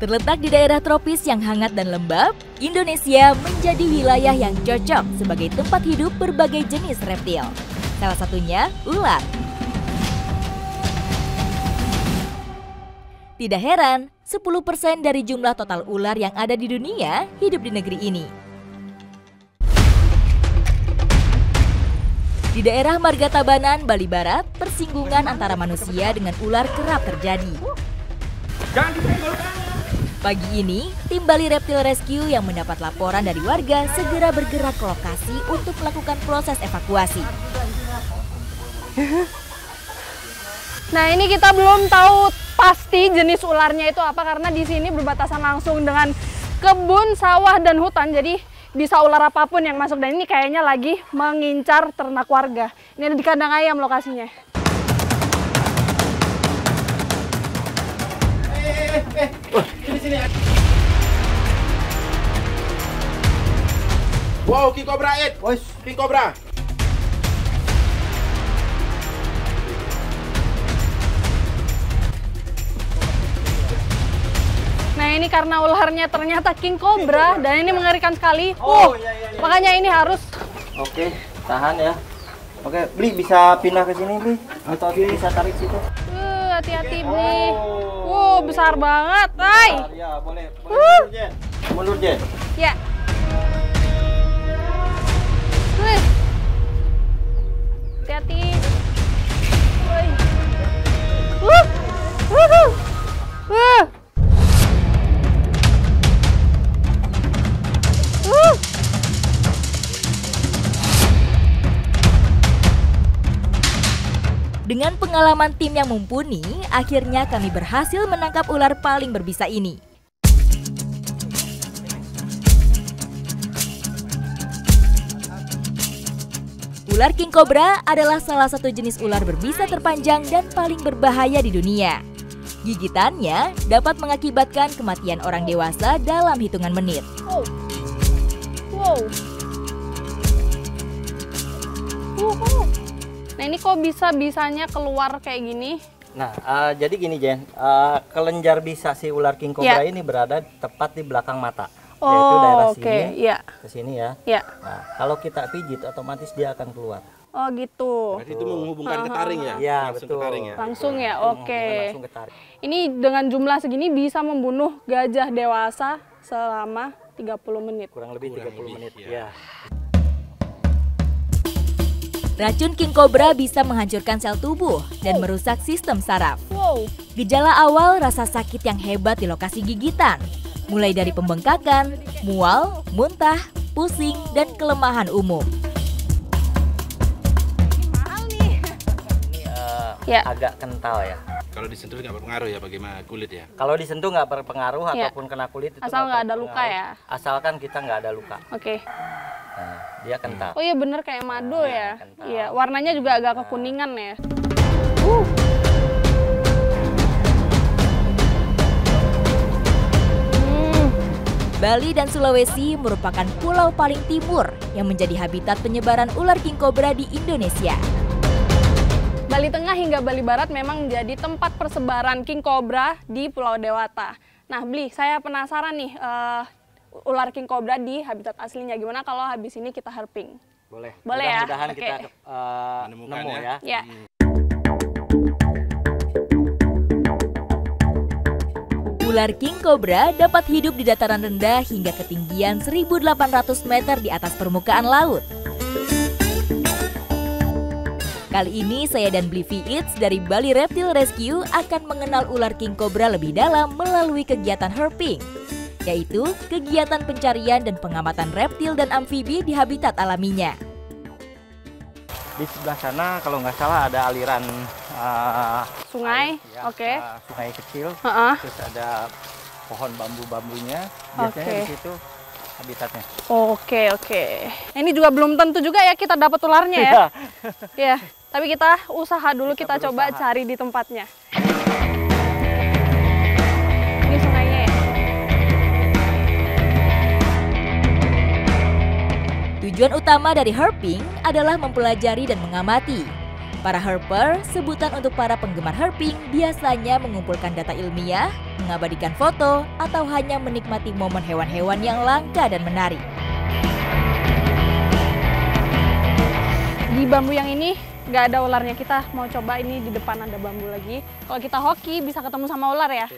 Terletak di daerah tropis yang hangat dan lembab, Indonesia menjadi wilayah yang cocok sebagai tempat hidup berbagai jenis reptil. Salah satunya ular. Tidak heran, 10% dari jumlah total ular yang ada di dunia hidup di negeri ini. Di daerah Marga Tabanan, Bali Barat, persinggungan antara manusia dengan ular kerap terjadi. Pagi ini, tim Bali Reptile Rescue yang mendapat laporan dari warga segera bergerak ke lokasi untuk melakukan proses evakuasi. Nah, ini kita belum tahu pasti jenis ularnya itu apa karena di sini berbatasan langsung dengan kebun, sawah, dan hutan. Jadi bisa ular apapun yang masuk, dan ini kayaknya lagi mengincar ternak warga. Ini ada di kandang ayam lokasinya. Sini. Wow, King Cobra Ed. King Cobra. Nah, ini karena ularnya ternyata King Cobra dan ini mengerikan sekali. Iya. Makanya ini harus. Oke, tahan ya. Oke, Bli bisa pindah ke sini, Bli. Atau bisa tarik situ. Hati-hati, Bli. Besar banget, Tay. Ya, boleh. Mundur, Jen. Mundur, Jen. Ya. Hati-hati. Dengan pengalaman tim yang mumpuni, akhirnya kami berhasil menangkap ular paling berbisa ini. Ular King Cobra adalah salah satu jenis ular berbisa terpanjang dan paling berbahaya di dunia. Gigitannya dapat mengakibatkan kematian orang dewasa dalam hitungan menit. Nah, ini kok bisa-bisanya keluar kayak gini? Nah, jadi gini, Jen. Kelenjar bisa si ular King Cobra ini berada tepat di belakang mata. Yaitu daerah sini, ke sini ya. Nah, kalau kita pijit, otomatis dia akan keluar. Oh, gitu. Berarti itu menghubungkan ke taring ya? Iya, Langsung betul. ke taring ya? Langsung ya, oke. Langsung ke taring. Ini dengan jumlah segini bisa membunuh gajah dewasa selama 30 menit. Kurang lebih 30 menit. Ya. Racun King Cobra bisa menghancurkan sel tubuh dan merusak sistem saraf. Gejala awal rasa sakit yang hebat di lokasi gigitan, mulai dari pembengkakan, mual, muntah, pusing, dan kelemahan umum. Ini agak kental ya. Kalau disentuh nggak berpengaruh ya bagaimana kulit ya? Kalau disentuh nggak berpengaruh ataupun kena kulit itu asal nggak ada luka ya? Asalkan kita nggak ada luka. Oke. Nah, dia kental. Oh iya bener kayak madu ya. Kental. Iya, warnanya juga agak kekuningan ya. Bali dan Sulawesi merupakan pulau paling timur yang menjadi habitat penyebaran ular King Cobra di Indonesia. Bali Tengah hingga Bali Barat memang menjadi tempat persebaran King Cobra di Pulau Dewata. Nah, Bli, saya penasaran nih, ular King Cobra di habitat aslinya. Gimana kalau habis ini kita herping? Boleh. Boleh ya? Mudah-mudahan Oke. kita Menemukan nemu ya. ya. Ya. Ular King Cobra dapat hidup di dataran rendah hingga ketinggian 1.800 meter di atas permukaan laut. Kali ini saya dan Bli Eats dari Bali Reptile Rescue akan mengenal ular King Cobra lebih dalam melalui kegiatan herping, yaitu kegiatan pencarian dan pengamatan reptil dan amfibi di habitat alaminya. Di sebelah sana kalau nggak salah ada aliran Sungai, air, ya, oke. Sungai kecil. Terus ada pohon bambu-bambunya. Biasanya di situ habitatnya. Oke. Ini juga belum tentu juga ya kita dapat ularnya ya. Ya, tapi kita usaha dulu, kita coba cari di tempatnya. Ini sungainya ya. Tujuan utama dari herping adalah mempelajari dan mengamati Para herper, sebutan untuk para penggemar herping, biasanya mengumpulkan data ilmiah, mengabadikan foto, atau hanya menikmati momen hewan-hewan yang langka dan menarik. Di bambu yang ini nggak ada ularnya, kita mau coba ini di depan ada bambu lagi. Kalau kita hoki bisa ketemu sama ular ya.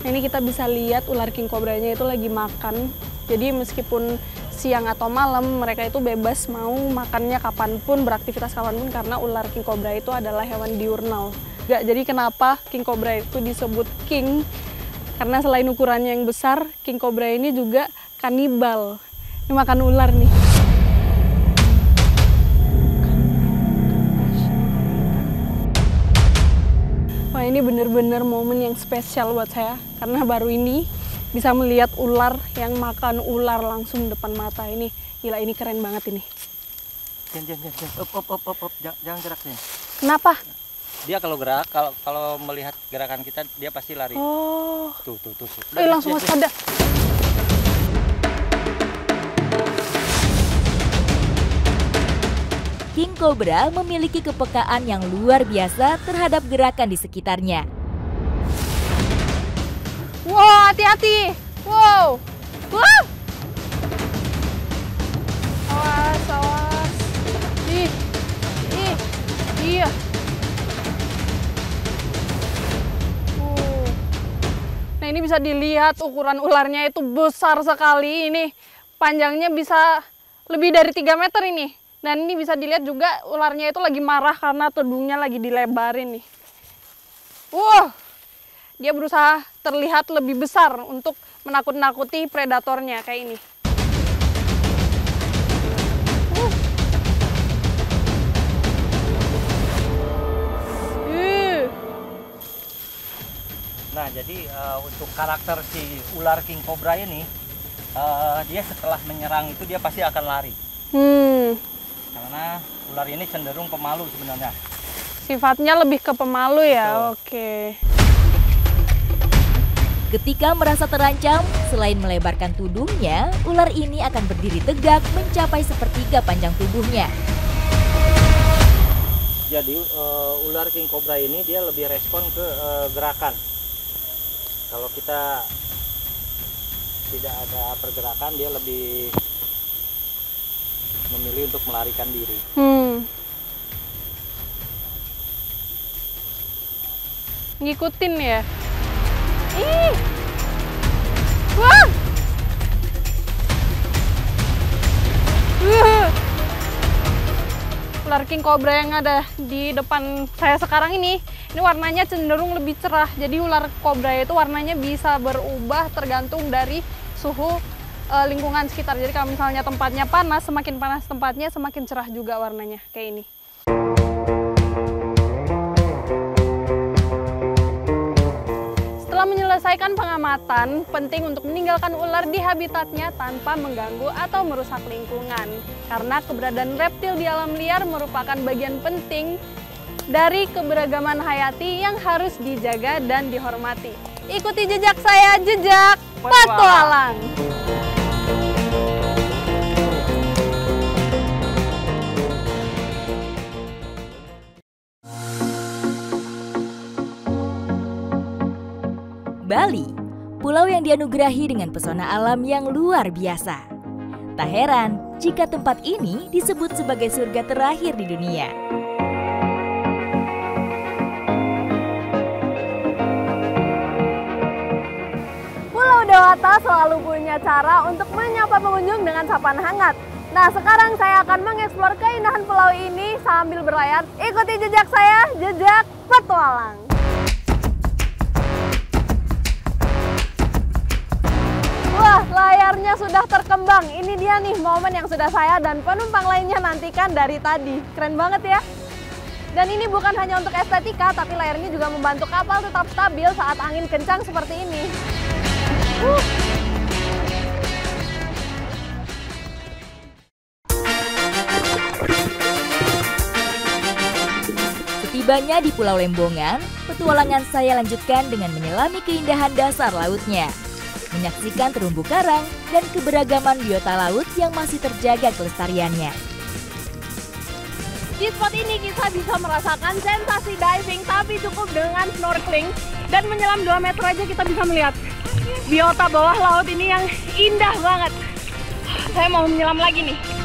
Ini kita bisa lihat ular king cobra-nya itu lagi makan. Jadi meskipun siang atau malam mereka itu bebas mau makannya kapanpun, beraktivitas kapanpun, karena ular king cobra itu adalah hewan diurnal. Jadi kenapa king cobra itu disebut king? Karena selain ukurannya yang besar, king cobra ini juga kanibal. Ini makan ular nih. Wah, ini bener-bener momen yang spesial buat saya, karena baru ini bisa melihat ular yang makan ular langsung depan mata. Ini gila, ini keren banget ini. Jangan gerak sih. Kenapa? Dia kalau gerak, kalau melihat gerakan kita, dia pasti lari. Oh. Tuh. Langsung waspada. King cobra memiliki kepekaan yang luar biasa terhadap gerakan di sekitarnya. Wow, hati-hati. Wow. Wah. Awas. Iya. Nah, ini bisa dilihat ukuran ularnya itu besar sekali. Ini panjangnya bisa lebih dari 3 meter ini. Dan ini bisa dilihat juga ularnya itu lagi marah karena tudungnya lagi dilebarin nih. Wow, dia berusaha terlihat lebih besar untuk menakut-nakuti predatornya kayak ini. Nah, jadi untuk karakter si ular king cobra ini, dia setelah menyerang itu dia pasti akan lari. Karena ular ini cenderung pemalu sebenarnya. Sifatnya lebih ke pemalu ya. Oke. Ketika merasa terancam, selain melebarkan tudungnya, ular ini akan berdiri tegak mencapai sepertiga panjang tubuhnya. Jadi ular king cobra ini dia lebih respon ke gerakan. Kalau kita tidak ada pergerakan, dia lebih memilih untuk melarikan diri. Ngikutin ya. Ih. Wah. Ular king cobra yang ada di depan saya sekarang ini warnanya cenderung lebih cerah. Jadi ular cobra itu warnanya bisa berubah tergantung dari suhu lingkungan sekitar. Jadi kalau misalnya tempatnya panas, semakin panas tempatnya, semakin cerah juga warnanya kayak ini. Setelah menyelesaikan pengamatan, penting untuk meninggalkan ular di habitatnya tanpa mengganggu atau merusak lingkungan. Karena keberadaan reptil di alam liar merupakan bagian penting dari keberagaman hayati yang harus dijaga dan dihormati. Ikuti jejak saya, jejak petualang. Bali, pulau yang dianugerahi dengan pesona alam yang luar biasa. Tak heran jika tempat ini disebut sebagai surga terakhir di dunia. Pulau Dewata selalu punya cara untuk menyapa pengunjung dengan sapaan hangat. Nah, sekarang saya akan mengeksplor keindahan pulau ini sambil berlayar. Ikuti jejak saya, jejak petualang. Wah, layarnya sudah terkembang. Ini dia nih momen yang sudah saya dan penumpang lainnya nantikan dari tadi. Keren banget ya. Dan ini bukan hanya untuk estetika, tapi layarnya juga membantu kapal tetap stabil saat angin kencang seperti ini. Setiba Setibanya di Pulau Lembongan, petualangan saya lanjutkan dengan menyelami keindahan dasar lautnya. Menyaksikan terumbu karang dan keberagaman biota laut yang masih terjaga kelestariannya. Di spot ini kita bisa merasakan sensasi diving, tapi cukup dengan snorkeling. Dan menyelam 2 meter aja kita bisa melihat biota bawah laut ini yang indah banget. Saya mau menyelam lagi nih.